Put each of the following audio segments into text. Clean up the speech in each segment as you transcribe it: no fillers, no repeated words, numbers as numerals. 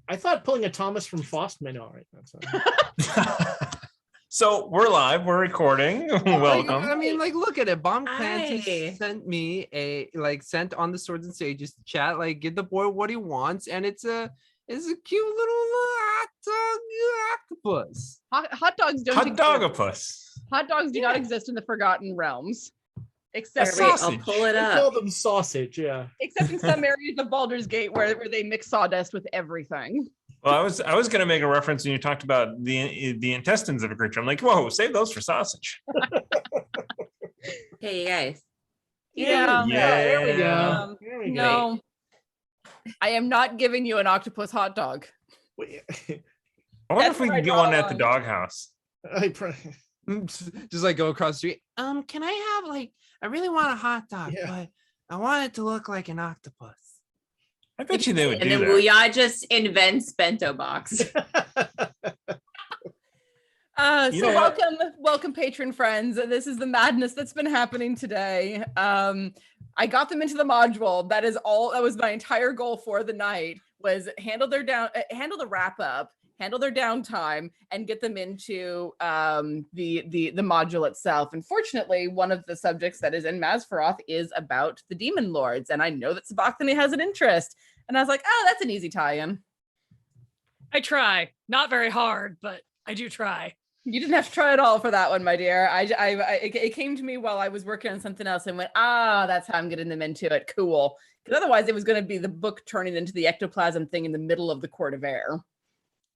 I thought pulling a Thomas from Fostman. All right, that's all. So we're live. We're recording. Welcome. I mean, like, look at it. Bomb Clancy Aye. sent me sent on the Swords and Sages to chat, like, give the boy what he wants, and it's a cute little hot dog octopus. Hot dogs don't Hot exist. dogopus. Hot dogs do not exist in the Forgotten Realms. Except, A sausage. I'll pull it I call up. them sausage. Yeah. except in some areas of Baldur's Gate where they mix sawdust with everything. Well, I was going to make a reference when you talked about the intestines of a creature. I'm like, whoa, save those for sausage. Hey, you guys. Yeah. There we go. Um, There we go. No, I am not giving you an octopus hot dog. Wait, I wonder That's if we where I can get draw one the at the line. doghouse. Just like go across the street. Can I have, like, I really want a hot dog, Yeah. but I want it to look like an octopus. I bet you they would And do then that. Wuya just invents bento box. You know what? Welcome, patron friends. This is the madness that's been happening today. I got them into the module. That is all. That was my entire goal for the night. Was handle the wrap up, handle their downtime, and get them into the module itself. Unfortunately, one of the subjects that is in Mazfaroth is about the demon lords, and I know that Sabachthani has an interest. And I was like, oh, that's an easy tie-in. I try. Not very hard, but I do try. You didn't have to try it all for that one, my dear. It came to me while I was working on something else and went, that's how I'm getting them into it. Cool. Because otherwise it was going to be the book turning into the ectoplasm thing in the middle of the Court of Air.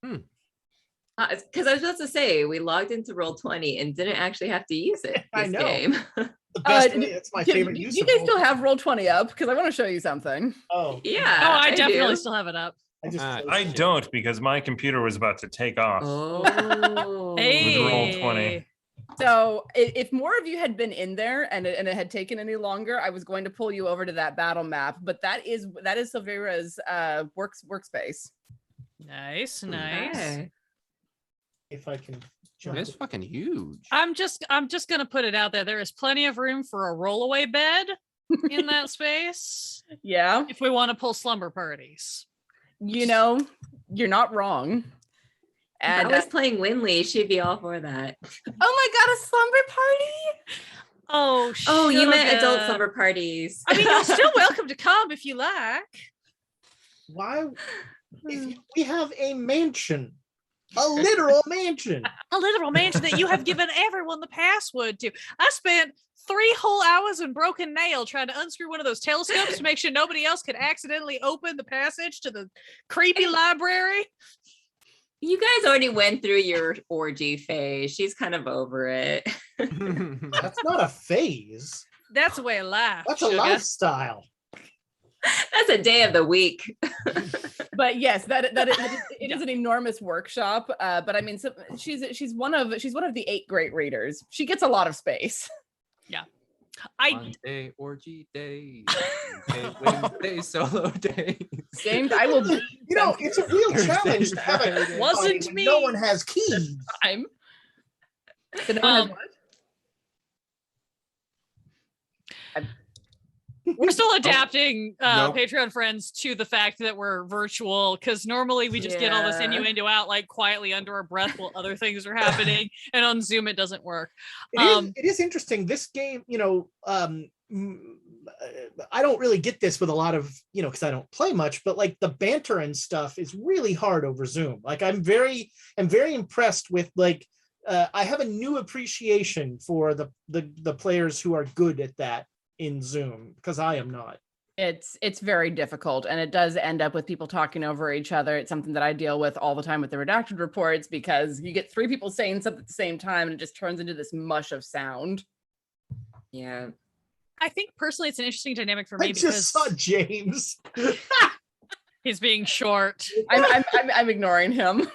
Because I was about to say, we logged into Roll20 and didn't actually have to use it I this know. game. The best Uh, way, it's my Do favorite use you of guys roll. still have Roll20 up? Because I want to show you something. Oh, Yeah. Oh, I do. definitely still have it up. I just Ah, closed I it. don't because my computer was about to take off. Oh. Hey. Roll20. So if more of you had been in there and it had taken any longer, I was going to pull you over to that battle map. But that is Silvera's workspace. Nice, nice. Okay. If I can jump. It's fucking huge. I'm just gonna put it out there. There is plenty of room for a rollaway bed in that space Yeah. if we want to pull slumber parties. You know, you're not wrong. If And I was playing Winley, she'd be all for that. oh my god, a slumber party! Oh, Oh, you meant adult sugar. slumber parties. I mean, you're still welcome to come if you like. Why? We have a mansion, a literal mansion. A literal mansion that you have given everyone the password to. I spent 3 whole hours in Broken Nail trying to unscrew one of those telescopes to make sure nobody else could accidentally open the passage to the creepy library. You guys already went through your orgy phase. She's kind of over it. That's not a phase. That's a way of life. That's a sugar. lifestyle. That's a day of the week. But yes, it is an enormous workshop. But I mean, so she's one of the 8 great readers. She gets a lot of space. I Monday orgy day. Wednesday solo day. James, I will be You know, it's a real challenge to have a Thursday, Wasn't party when me. no one has keys. time. So no one has Um, what? we're still adapting Nope. Patreon friends to the fact that we're virtual because normally we just get all this Yeah. innuendo out like quietly under our breath while other things are happening, and on Zoom it doesn't work. It is interesting. This game, I don't really get this with a lot of, because I don't play much, but like the banter and stuff is really hard over Zoom. Like I'm very impressed with I have a new appreciation for the players who are good at that in Zoom because I am not. It's very difficult, and it does end up with people talking over each other. It's something that I deal with all the time with the redacted reports because you get 3 people saying something at the same time, and it just turns into this mush of sound. Yeah. I think personally it's an interesting dynamic for I me just because saw James. he's being short. I'm ignoring him.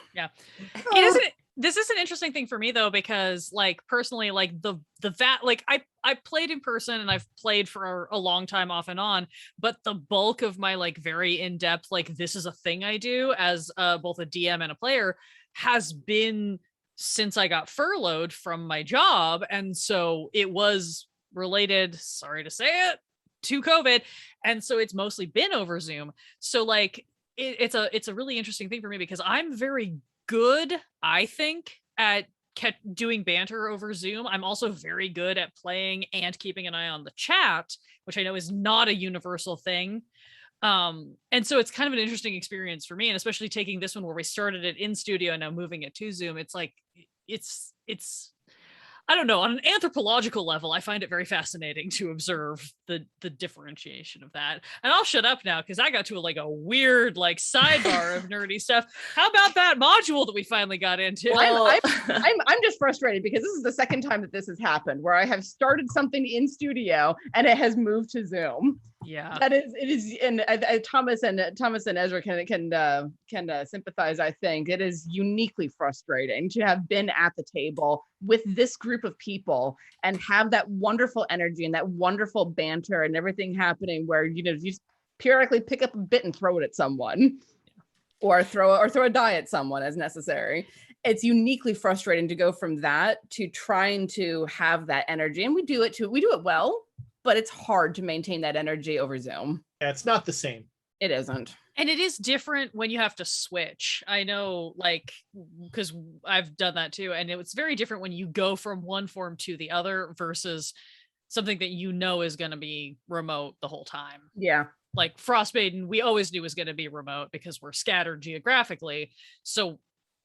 This is an interesting thing for me though, because like personally, like the like I played in person and I've played for a long time off and on, but the bulk of my like very in-depth, like this is a thing I do as both a DM and a player has been since I got furloughed from my job. And so it was related, sorry to say it, to COVID. And so it's mostly been over Zoom. So like it's a really interesting thing for me because I'm very good, I think, at doing banter over Zoom. I'm also very good at playing and keeping an eye on the chat, which I know is not a universal thing. And so it's kind of an interesting experience for me, and especially taking this one where we started it in studio and now moving it to Zoom. It's like it's I don't know, on an anthropological level, I find it very fascinating to observe the differentiation of that. And I'll shut up now because I got to a weird sidebar of nerdy stuff. How about that module that we finally got into? I'm just frustrated because this is the second time that this has happened where I have started something in studio and it has moved to Zoom. Yeah, it is, and Thomas and Ezra can sympathize. I think it is uniquely frustrating to have been at the table with this group of people and have that wonderful energy and that wonderful banter and everything happening where you just periodically pick up a bit and throw it at someone, or throw a die at someone as necessary. It's uniquely frustrating to go from that to trying to have that energy, and we do it well. But it's hard to maintain that energy over Zoom. Yeah, it's not the same. It isn't. And it is different when you have to switch. I know, because I've done that too. And it's very different when you go from one form to the other versus something that is going to be remote the whole time. Yeah. Like Frostmaiden, we always knew was going to be remote because we're scattered geographically. So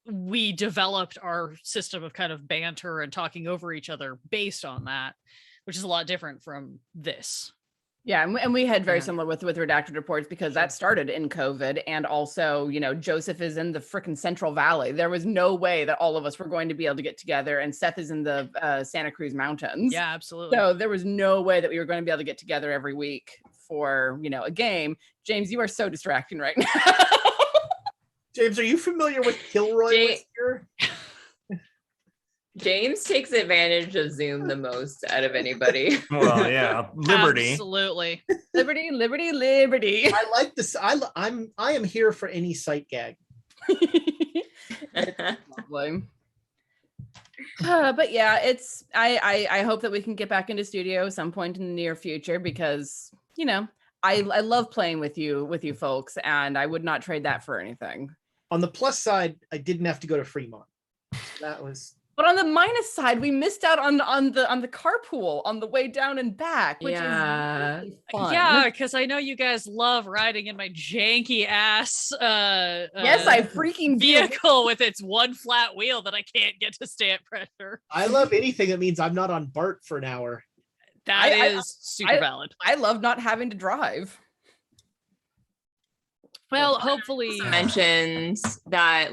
we developed our system of kind of banter and talking over each other based on that, which is a lot different from this. Yeah, and we had very similar with redacted reports because that started in COVID, and also, Joseph is in the freaking Central Valley. There was no way that all of us were going to be able to get together, and Seth is in the Santa Cruz Mountains. Yeah, absolutely. So there was no way that we were going to be able to get together every week for, a game. James, you are so distracting right now. James, are you familiar with Kilroy Whisker? James takes advantage of Zoom the most out of anybody. Well, yeah, liberty. Absolutely. Liberty. I like this. I am here for any sight gag. Lovely. But yeah, I hope that we can get back into studio at some point in the near future because, I love playing with you folks, and I would not trade that for anything. On the plus side, I didn't have to go to Fremont. That was. But on the minus side, we missed out on the carpool on the way down and back, which is really fun. Yeah, because I know you guys love riding in my janky ass yes, I freaking vehicle with its one flat wheel that I can't get to stay at pressure. I love anything that means I'm not on BART for an hour. That is super valid. I love not having to drive. Well, hopefully mentions that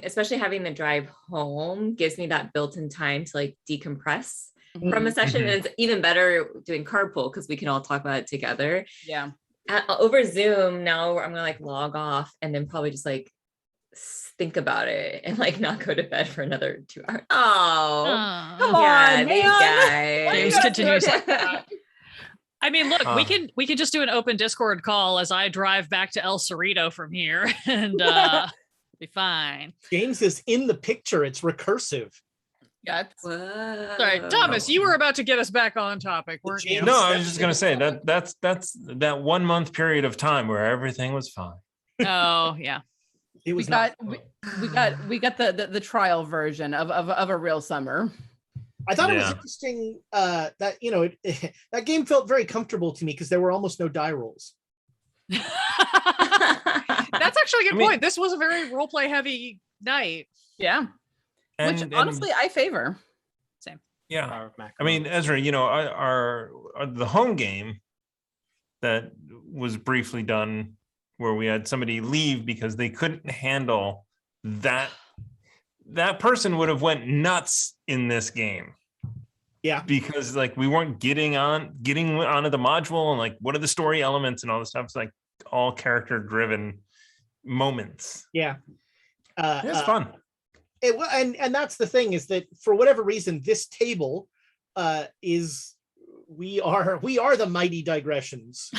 especially having the drive home gives me that built-in time to decompress from a session. And it's even better doing carpool because we can all talk about it together. Yeah. Over Zoom now, I'm gonna log off and then probably just think about it and not go to bed for another 2 hours. Oh, come on, these guys. James continues like that. I mean, look, we can just do an open Discord call as I drive back to El Cerrito from here and be fine. James is in the picture. It's recursive. Yeah. Sorry, Thomas, you were about to get us back on topic, weren't you? No, I was just gonna say that's that 1 month period of time where everything was fine. Oh yeah. It was we got the trial version of a real summer. I thought it was interesting that that game felt very comfortable to me because there were almost no die rolls. That's actually a good point. This was a very roleplay heavy night. Yeah. Which honestly I favor. Same. Yeah. I mean, Ezra, our the home game that was briefly done where we had somebody leave because they couldn't handle that person would have went nuts in this game. Yeah. Because we weren't getting onto the module and what are the story elements and all this stuff. It's all character driven moments. Yeah. It's fun. And that's the thing is that for whatever reason, this table we are the mighty digressions.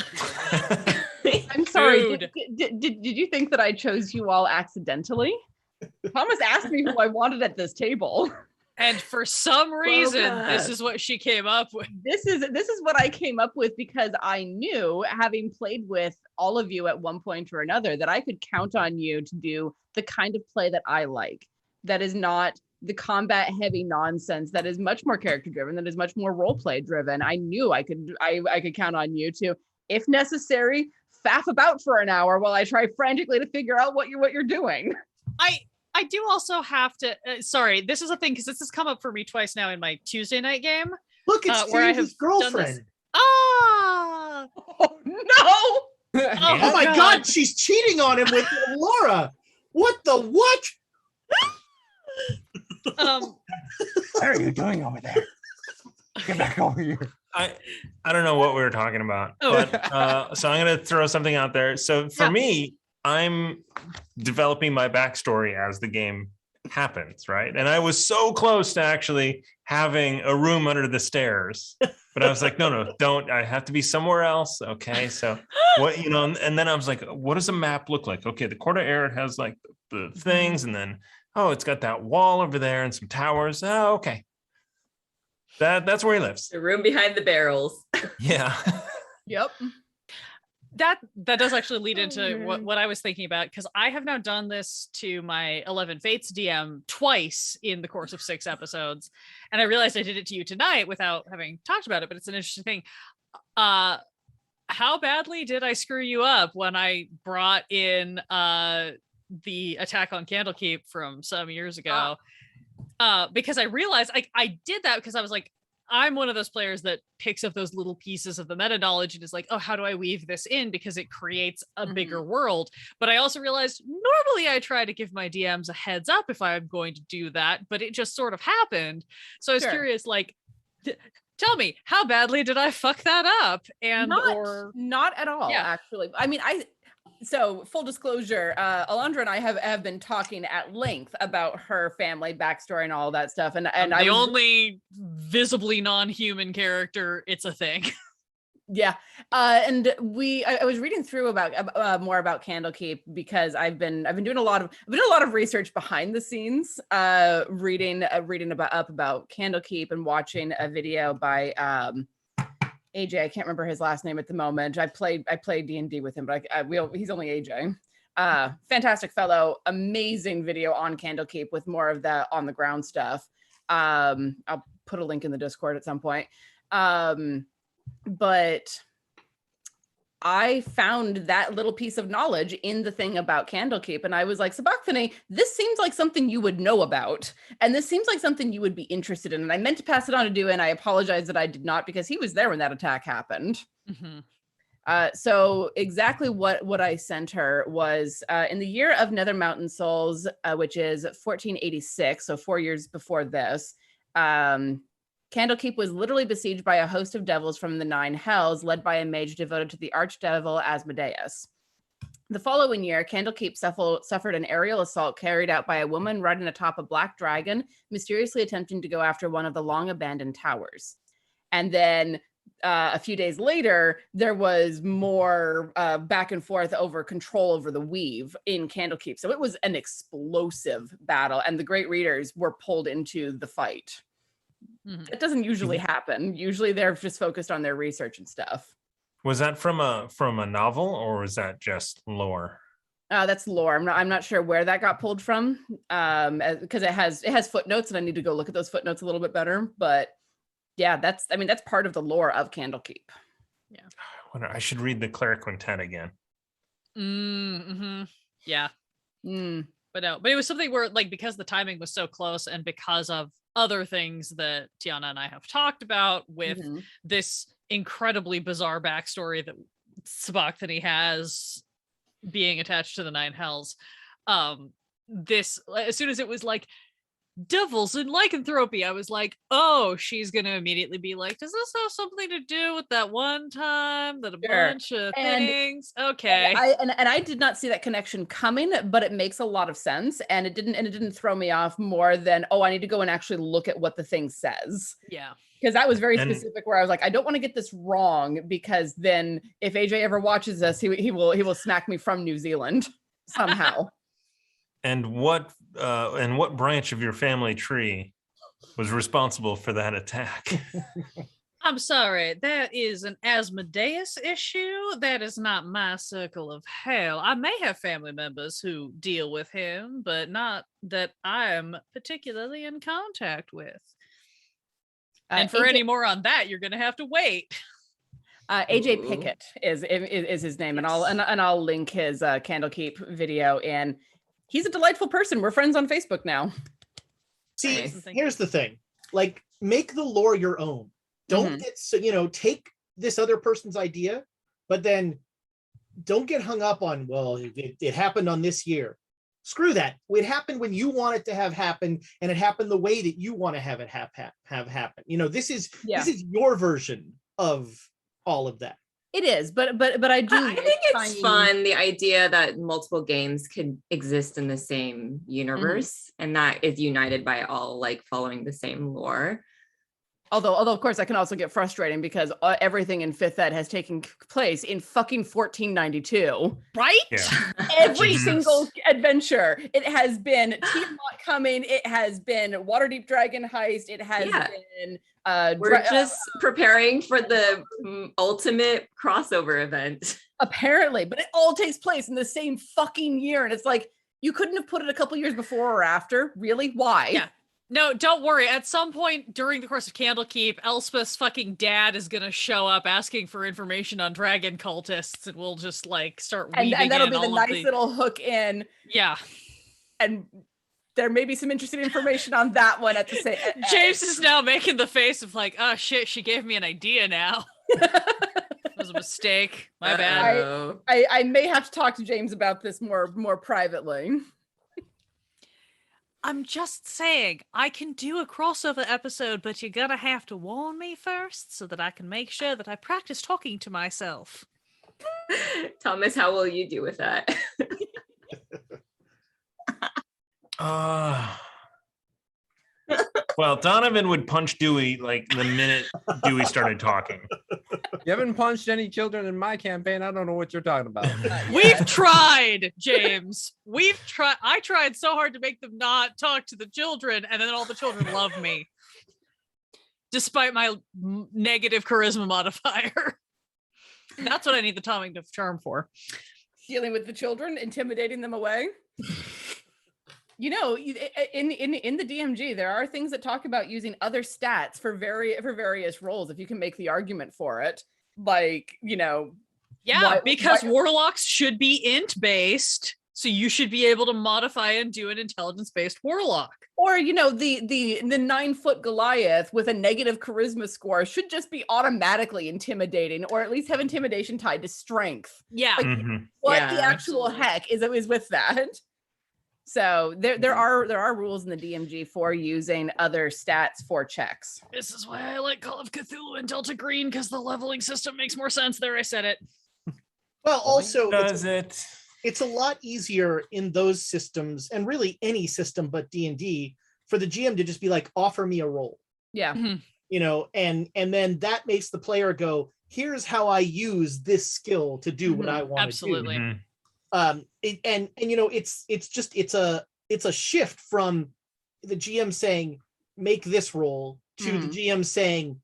I'm sorry. Did you think that I chose you all accidentally? Thomas asked me who I wanted at this table. And for some reason, this God. is what she came up with. This is what I came up with because I knew, having played with all of you at one point or another, that I could count on you to do the kind of play that I like. That is not the combat heavy nonsense. That is much more character driven. That is much more role play driven. I knew I could count on you to, if necessary, faff about for an hour while I try frantically to figure out what you're doing. I do also have to. Sorry, this is a thing because this has come up for me twice now in my Tuesday night game. Look, it's where I James's have girlfriend. Ah! Oh no! Oh my God, she's cheating on him with Laura. What the what? What are you doing over there? Get back over here. I don't know what we were talking about, but so I'm going to throw something out there. So for me, I'm developing my backstory as the game happens, right? And I was so close to actually having a room under the stairs, but I was like, no, don't. I have to be somewhere else. Okay, so what, and then I was like, what does a map look like? Okay, the Quarter Air has like the things, and then it's got that wall over there and some towers. Oh, okay. That's where he lives. The room behind the barrels. Yeah. Yep. That does actually lead into what I was thinking about, because I have now done this to my 11 Fates DM twice in the course of 6 episodes, and I realized I did it to you tonight without having talked about it, but it's an interesting thing. How badly did I screw you up when I brought in the attack on Candlekeep from some years ago? Because I realized I did that because I was like, I'm one of those players that picks up those little pieces of the meta knowledge and is like, oh, how do I weave this in? Because it creates a bigger world. But I also realized normally I try to give my DMs a heads up if I'm going to do that, but it just sort of happened. So I was curious, like, tell me, how badly did I fuck that up? And not at all, actually. I mean, so full disclosure, Alondra and I have been talking at length about her family backstory and all that stuff. And the only visibly non-human character, it's a thing. Yeah. And I was reading through about more about Candlekeep because I've been doing a lot of research behind the scenes, reading about Candlekeep and watching a video by AJ. I can't remember his last name at the moment. I played D&D with him, but he's only AJ. Fantastic fellow, amazing video on Candlekeep with more of the on the ground stuff. I'll put a link in the Discord at some point. But I found that little piece of knowledge in the thing about Candlekeep, and I was like, Sabachthani, this seems like something you would know about, and this seems like something you would be interested in. And I meant to pass it on to Do, and I apologize that I did not, because he was there when that attack happened. So exactly what I sent her was in the year of Nether Mountain Souls, which is 1486, so 4 years before this. Candlekeep was literally besieged by a host of devils from the 9 hells, led by a mage devoted to the archdevil Asmodeus. The following year, Candlekeep suffered an aerial assault carried out by a woman riding atop a black dragon, mysteriously attempting to go after one of the long-abandoned towers. And then a few days later, there was more back and forth over control over the weave in Candlekeep. So it was an explosive battle, and the great readers were pulled into the fight. It doesn't usually happen. Usually they're just focused on their research and stuff. Was that from a novel, or was that just lore? That's lore. I'm not sure where that got pulled from, because it has footnotes, and I need to go look at those footnotes a little bit better. But yeah, that's part of the lore of Candlekeep. Yeah, I should read the Cleric Quintet again. Yeah. But it was something where, like, because the timing was so close, and because of other things that Tiana and I have talked about with this incredibly bizarre backstory that Sabachthani has being attached to the 9 hells. This, as soon as it was like devils and lycanthropy, I was like, oh, she's gonna immediately be like, does this have something to do with that one time that a bunch of things? Okay. And I did not see that connection coming, but it makes a lot of sense, and it didn't throw me off more than, oh, I need to go and actually look at what the thing says. Yeah. Because that was very specific, where I was like, I don't want to get this wrong, because then if AJ ever watches this, he will smack me from New Zealand somehow. And what branch of your family tree was responsible for that attack. I'm sorry, that is an Asmodeus issue. That is not my circle of hell. I may have family members who deal with him, but not that I am particularly in contact with. And for any more on that, you're going to have to wait. AJ Pickett is his name, and I'll link his Candlekeep video. And he's a delightful person. We're friends on Facebook now. See, here's the thing: like, make the lore your own. Don't get take this other person's idea, but then don't get hung up on, well, it happened on this year. Screw that. It happened when you want it to have happened, and it happened the way that you want to have it have happen. This is your version of all of that. It is, but I do. I think it's fun, the idea that multiple games could exist in the same universe, and that is united by all like following the same lore. Although of course that can also get frustrating because everything in 5th ed has taken place in fucking 1492. Right? Yeah. Every single adventure. It has been Tiamat coming. It has been Waterdeep Dragon Heist. It has been... We're just preparing for the ultimate crossover event. Apparently, but it all takes place in the same fucking year. And it's like, you couldn't have put it a couple years before or after. Really? Why? Yeah. No, don't worry. At some point during the course of Candlekeep, Elspeth's fucking dad is gonna show up asking for information on dragon cultists, and we'll just like start weaving and that'll in be the all nice little hook in. Yeah. And there may be some interesting information on that one at the same. James is now making the face of like, oh shit, she gave me an idea now. It was a mistake. My bad. I may have to talk to James about this more privately. I'm just saying, I can do a crossover episode, but you're gonna have to warn me first so that I can make sure that I practice talking to myself. Thomas, how will you do with that? Well, Donovan would punch Dewey like the minute Dewey started talking. You haven't punched any children in my campaign. I don't know what you're talking about. We've tried, James. We've tried. I tried so hard to make them not talk to the children, and then all the children love me, despite my negative charisma modifier. That's what I need the Toming of Charm for. Dealing with the children, intimidating them away. In the DMG, there are things that talk about using other stats for various roles if you can make the argument for it. Like, because warlocks should be int based, so you should be able to modify and do an intelligence based warlock. Or the 9-foot Goliath with a negative charisma score should just be automatically intimidating, or at least have intimidation tied to strength. Yeah. Like, what the actual heck is with that? So there are rules in the DMG for using other stats for checks. This is why I like Call of Cthulhu and Delta Green, because the leveling system makes more sense. There, I said it. Well, also, it's a lot easier in those systems, and really any system but D&D, for the GM to just be like, offer me a roll. Yeah. Mm-hmm. And then that makes the player go, here's how I use this skill to do what I want to do. Absolutely. Mm-hmm. It's a shift from the GM saying make this roll to the GM saying,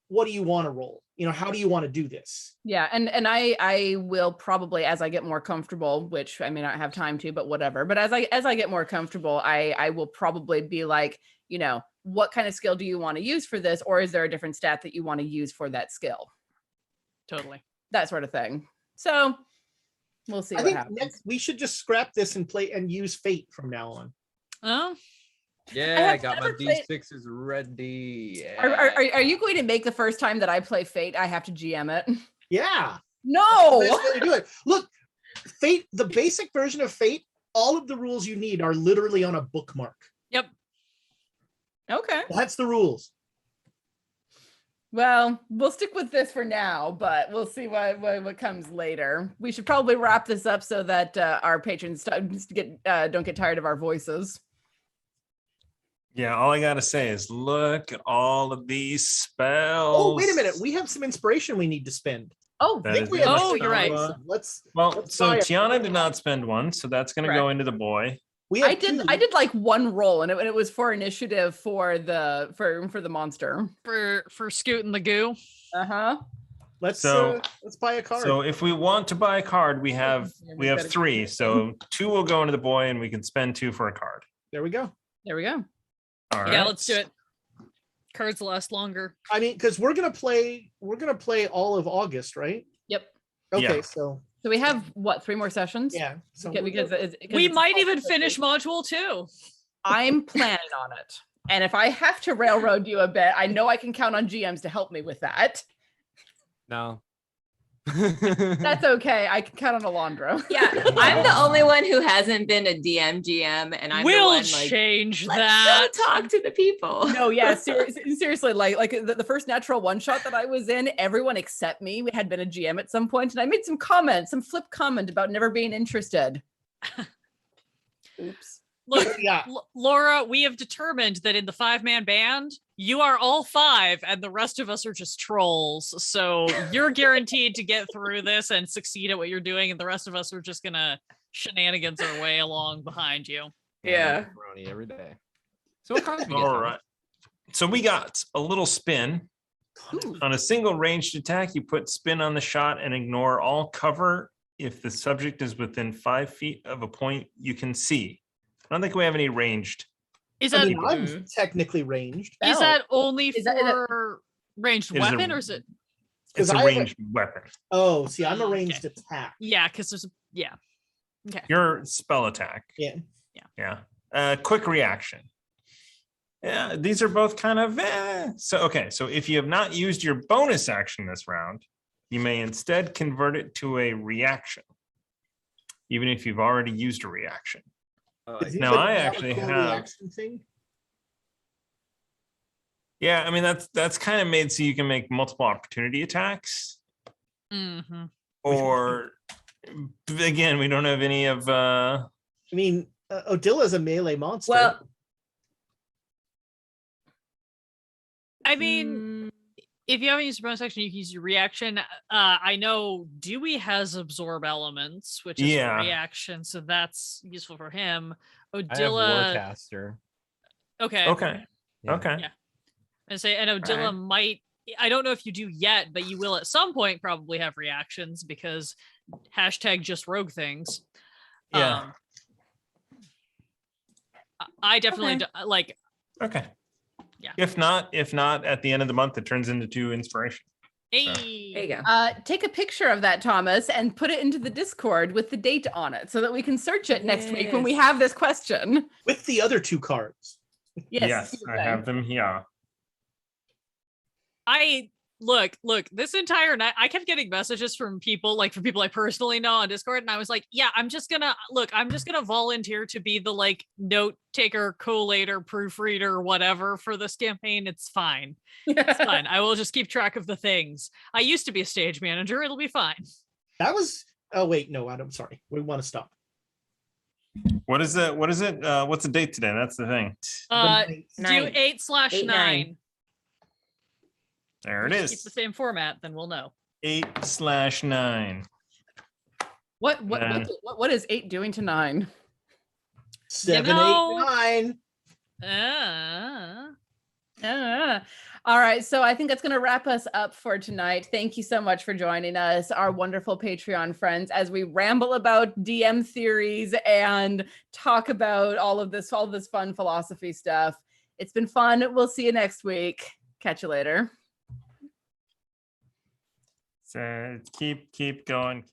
what do you want to roll? How do you want to do this? Yeah, and I will probably, as I get more comfortable, which I may not have time to, but whatever. But as I get more comfortable, I will probably be like, what kind of skill do you want to use for this, or is there a different stat that you want to use for that skill? Totally. That sort of thing. So we'll see what happens. Next, we should just scrap this and play and use Fate from now on. Oh. Yeah, I got my D6s ready. Yeah. Are you going to make the first time that I play Fate, I have to GM it? Yeah. No. That's the way to do it. Look, Fate, the basic version of Fate, all of the rules you need are literally on a bookmark. Yep. Okay. That's the rules. Well, we'll stick with this for now, but we'll see what comes later. We should probably wrap this up so that our patrons don't get tired of our voices. Yeah, all I gotta say is look at all of these spells. Oh, wait a minute. We have some inspiration we need to spend. Oh, you're right. Let's so Tiana did not spend one, so that's going to go into the boy. We I have did. two. I did like one roll, and it was for initiative for the monster. For Scoot and the Goo. Uh-huh. Let's So- buy a card. So if we want to buy a card, we have we've got a 3. card. So 2 will go into the boy, and we can spend 2 for a card. There we go. There we go. All right. Yeah, let's do it. Cards last longer. I mean, because we're gonna play all of August, right? Yep. Okay, Yeah. so So we have what, 3 more sessions? yeah. So Because We it's might a even fall finish session. module 2. I'm planning on it. And if I have to railroad you a bit, I know I can count on GMs to help me with that. No. That's okay. I can count on Alondra. Yeah, I'm the only one who hasn't been a DM GM, and I'm the We'll one like, change let's that. go talk to the people. No, yeah, seriously, like the first natural one shot that I was in, everyone except me had been a GM at some point, and I made some flip comment about never being interested. Oops. Look, yeah. Laura, we have determined that in the 5-man band, you are all 5 and the rest of us are just trolls. So you're guaranteed to get through this and succeed at what you're doing, and the rest of us are just gonna shenanigans our way along behind you. Yeah. Macaroni every day. So what cards we get, All Thomas? right. So we got a little spin. Ooh. On a single ranged attack, you put spin on the shot and ignore all cover if the subject is within 5 feet of a point you can see. I don't think we have any ranged. Is I that mean, I'm technically ranged. is that only Is that- for ranged It is a- weapon, or is it? It's 'Cause a I have a- ranged weapon. Oh, see, I'm a Okay. ranged attack. Yeah, because there's yeah. Okay. Your spell attack. Yeah. Yeah. Quick reaction. Yeah, these are both kind of so okay. So if you have not used your bonus action this round, you may instead convert it to a reaction, even if you've already used a reaction. Is Now, it I a actually cool have- reaction thing? Yeah, I mean that's kind of made so you can make multiple opportunity attacks, Mm-hmm. or again, we don't have any of I mean, Odilla's a melee monster. Well, I mean, if you haven't used your bonus action, you can use your reaction. I know Dewey has absorb elements, which is Yeah. a reaction, so that's useful for him. I have Odilla. Warcaster. Okay. okay, Yeah. okay. Yeah. And say, and Odilla Alright. might. I don't know if you do yet, but you will at some point probably have reactions because hashtag just rogue things. Yeah. I definitely Okay. like. Okay. Yeah. If not, at the end of the month, it turns into 2 inspiration. Hey. There you go. take a picture of that, Thomas, and put it into the Discord with the date on it so that we can search it next week when we Yes. have this question. With the other 2 cards. Yes, I have them here. I look, this entire night I kept getting messages from people I personally know on Discord, and I was like, yeah, I'm just gonna volunteer to be the like note taker, collator, proofreader, whatever for this campaign. It's fine. It's fine. I will just keep track of the things. I used to be a stage manager, it'll be fine. That was. Oh wait, no, I'm sorry. We want to stop. What is it? What's the date today? That's the thing. The Do 9. 8/9. 8/9. There it Keep is. the same format, then we'll know. 8/9. What is 8 doing to 9? 7, know- 8, 9. All right, so I think that's going to wrap us up for tonight. Thank you so much for joining us, our wonderful Patreon friends, as we ramble about DM theories and talk about all this fun philosophy stuff. It's been fun. We'll see you next week. Catch you later. So keep going.